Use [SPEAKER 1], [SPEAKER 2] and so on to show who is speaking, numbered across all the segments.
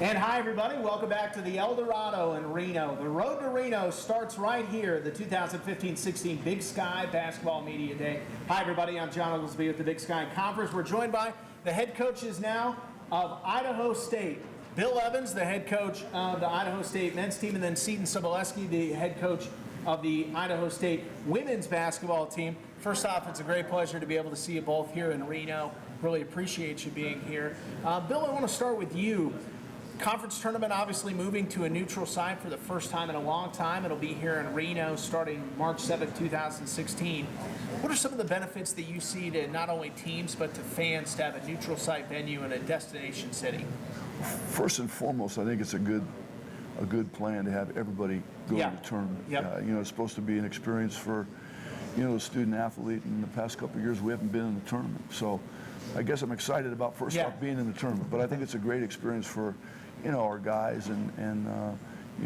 [SPEAKER 1] And hi, everybody. Welcome back to the El Dorado in Reno. The road to Reno starts right here, the 2015-16 Big Sky Basketball Media Day. Hi, everybody. I'm John Oglesby with the Big Sky Conference. We're joined by the head coaches now of Idaho State. Bill Evans, the head coach of the Idaho State men's team, and then Seton Sobolewski, the head coach of the Idaho State women's basketball team. First off, it's a great pleasure to be able to see you both here in Reno. Really appreciate you being here. Bill, I want to start with you. Conference tournament obviously moving to a neutral site for the first time in a long time. It'll be here in Reno starting March 7th, 2016. What are some of the benefits that you see to not only teams but to fans to have a neutral site venue in a destination city?
[SPEAKER 2] First and foremost, I think it's a good plan to have everybody go to the tournament.
[SPEAKER 1] Yep.
[SPEAKER 2] It's supposed to be an experience for, the student athlete. In the past couple of years, we haven't been in the tournament. So I guess I'm excited about first off being in the tournament. But I think it's a great experience for, our guys and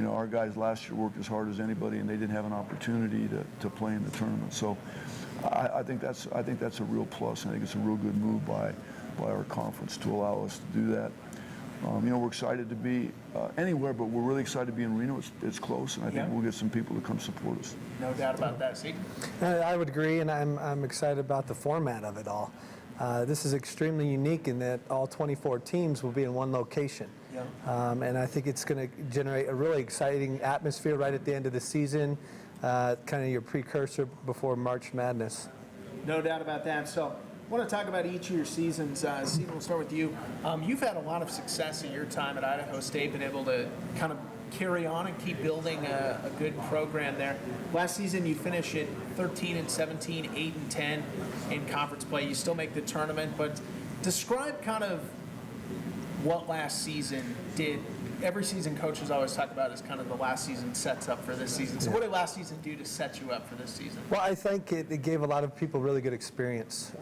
[SPEAKER 2] our guys last year worked as hard as anybody, and they didn't have an opportunity to play in the tournament. So I think that's a real plus. I think it's a real good move by our conference to allow us to do that. We're excited to be anywhere, but we're really excited to be in Reno. It's close, and I think we'll get some people to come support us.
[SPEAKER 1] No doubt about that, Seton.
[SPEAKER 3] I would agree, and I'm excited about the format of it all. This is extremely unique in that all 24 teams will be in one location. And I think it's going to generate a really exciting atmosphere right at the end of the season, kind of your precursor before March Madness.
[SPEAKER 1] No doubt about that. So I want to talk about each of your seasons. Seton, we'll start with you. You've had a lot of success in your time at Idaho State, been able to kind of carry on and keep building a good program there. Last season you finished at 13-17, 8-10 in conference play. You still make the tournament, but describe kind of what last season did. Every season coaches always talk about as kind of the last season sets up for this season. So what did last season do to set you up for this season?
[SPEAKER 3] Well, I think it gave a lot of people really good experience.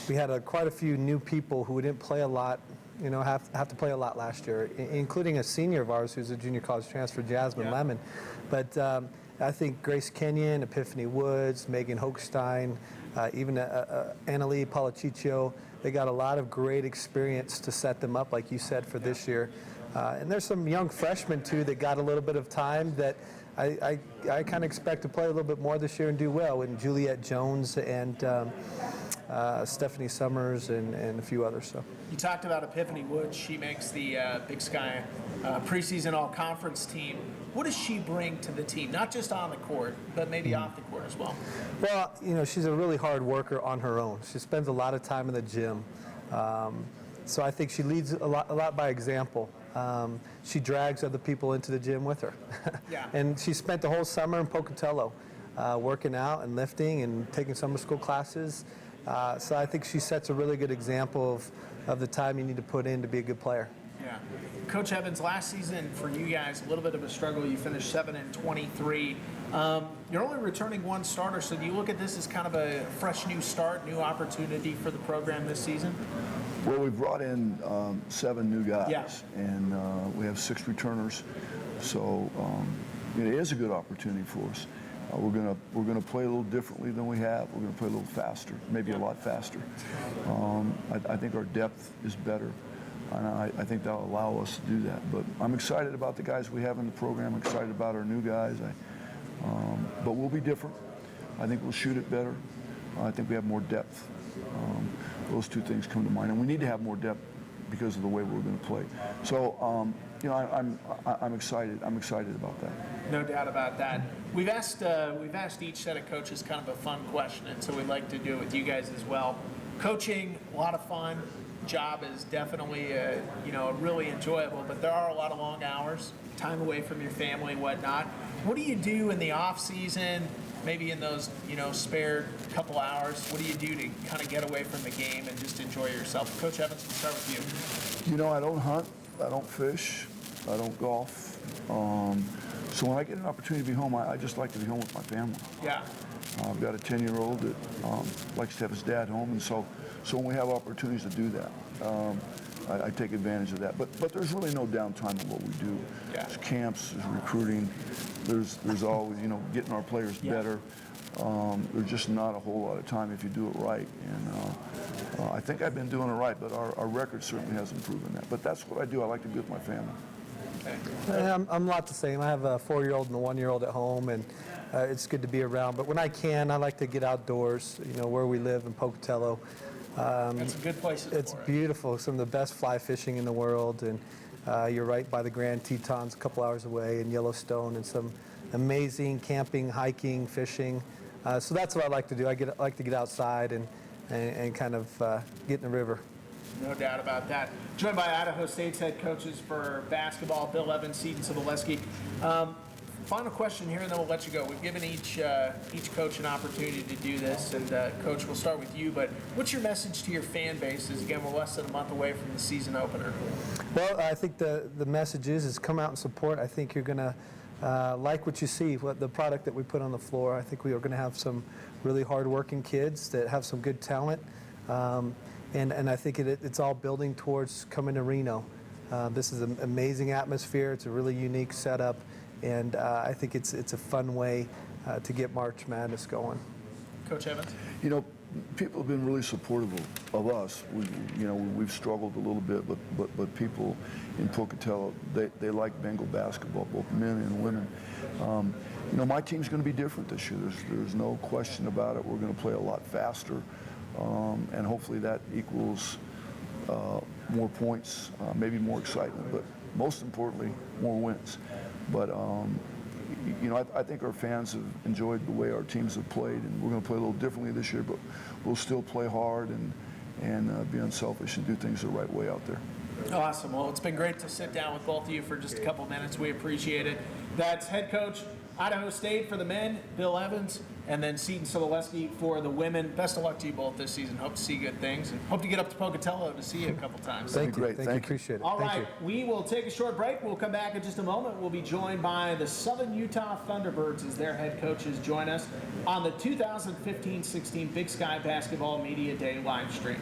[SPEAKER 3] We had quite a few new people who didn't play a lot, have to play a lot last year, including a senior of ours who's a junior college transfer, Jasmine Lemon. But I think Grace Kenyon, Epiphany Woods, Megan Hochstein, even Annalie Palachiccio, they got a lot of great experience to set them up, like you said, for this year. And there's some young freshmen, too, that got a little bit of time that I kind of expect to play a little bit more this year and do well, and Juliet Jones and Stephanie Summers and a few others. So
[SPEAKER 1] you talked about Epiphany Woods. She makes the Big Sky preseason all-conference team. What does she bring to the team, not just on the court, but maybe off the court as well?
[SPEAKER 3] Well, she's a really hard worker on her own. She spends a lot of time in the gym. So I think she leads a lot by example. She drags other people into the gym with her. And she spent the whole summer in Pocatello working out and lifting and taking summer school classes. So I think she sets a really good example of the time you need to put in to be a good player.
[SPEAKER 1] Yeah. Coach Evans, last season for you guys, a little bit of a struggle. You finished 7-23. You're only returning one starter, so do you look at this as kind of a fresh new start, new opportunity for the program this season?
[SPEAKER 2] Well, we brought in 7 new guys, and we have 6 returners. So it is a good opportunity for us. We're gonna play a little differently than we have. We're gonna play a little faster, maybe a lot faster. I think our depth is better, and I think that'll allow us to do that. But I'm excited about the guys we have in the program. I'm excited about our new guys. But we'll be different. I think we'll shoot it better. I think we have more depth. Those two things come to mind, and we need to have more depth because of the way we're going to play. So, I'm excited. I'm excited about that.
[SPEAKER 1] No doubt about that. We've asked each set of coaches kind of a fun question, and so we'd like to do it with you guys as well. Coaching, a lot of fun. Job is definitely really enjoyable, but there are a lot of long hours, time away from your family, whatnot. What do you do in the off season? Maybe in those, spare couple hours, what do you do to kind of get away from the game and just enjoy yourself? Coach Evans, we'll start with you.
[SPEAKER 2] I don't hunt, I don't fish, I don't golf. So when I get an opportunity to be home, I just like to be home with my family.
[SPEAKER 1] Yeah.
[SPEAKER 2] I've got a 10-year-old that likes to have his dad home, and so when we have opportunities to do that, I take advantage of that. But there's really no downtime in what we do.
[SPEAKER 1] Yeah.
[SPEAKER 2] There's camps, there's recruiting, there's always, getting our players better. There's just not a whole lot of time if you do it right. And I think I've been doing it right, but our record certainly hasn't proven that. But that's what I do. I like to be with my family.
[SPEAKER 1] Okay.
[SPEAKER 3] I'm a lot the same. I have a 4-year-old and a 1-year-old at home, and it's good to be around. But when I can, I like to get outdoors, where we live in Pocatello.
[SPEAKER 1] That's a good place.
[SPEAKER 3] It's beautiful. Some of the best fly fishing in the world, and you're right by the Grand Tetons, a couple hours away, in Yellowstone, and some amazing camping, hiking, fishing. So that's what I like to do. I like to get outside and kind of get in the river.
[SPEAKER 1] No doubt about that. Joined by Idaho State's head coaches for basketball, Bill Evans, Seton Sobolewski. Final question here, and then we'll let you go. We've given each coach an opportunity to do this, and Coach, we'll start with you. But what's your message to your fan base? As again, we're less than a month away from the season opener.
[SPEAKER 3] Well, I think the message is come out and support. I think you're going to like what you see, what the product that we put on the floor. I think we are going to have some really hard-working kids that have some good talent. And I think it's all building towards coming to Reno. This is an amazing atmosphere. It's a really unique setup, and I think it's a fun way to get March Madness going.
[SPEAKER 1] Coach Evans?
[SPEAKER 2] People have been really supportive of us. We've struggled a little bit, but people in Pocatello, they like Bengal basketball, both men and women. My team's going to be different this year. There's no question about it. We're going to play a lot faster. And hopefully that equals more points, maybe more excitement, but most importantly, more wins. But, I think our fans have enjoyed the way our teams have played, and we're going to play a little differently this year, but we'll still play hard and be unselfish and do things the right way out there.
[SPEAKER 1] Awesome. Well, it's been great to sit down with both of you for just a couple minutes. We appreciate it. That's head coach Idaho State for the men, Bill Evans, and then Seton Sobolewski for the women. Best of luck to you both this season. Hope to see good things, and hope to get up to Pocatello to see you a couple times.
[SPEAKER 3] Thank you.
[SPEAKER 2] Great.
[SPEAKER 3] Thank you. Appreciate it.
[SPEAKER 1] All
[SPEAKER 3] Thank
[SPEAKER 1] right, we will take a short break. We'll come back in just a moment. We'll be joined by the Southern Utah Thunderbirds as their head coaches join us on the 2015-16 Big Sky Basketball Media Day live stream.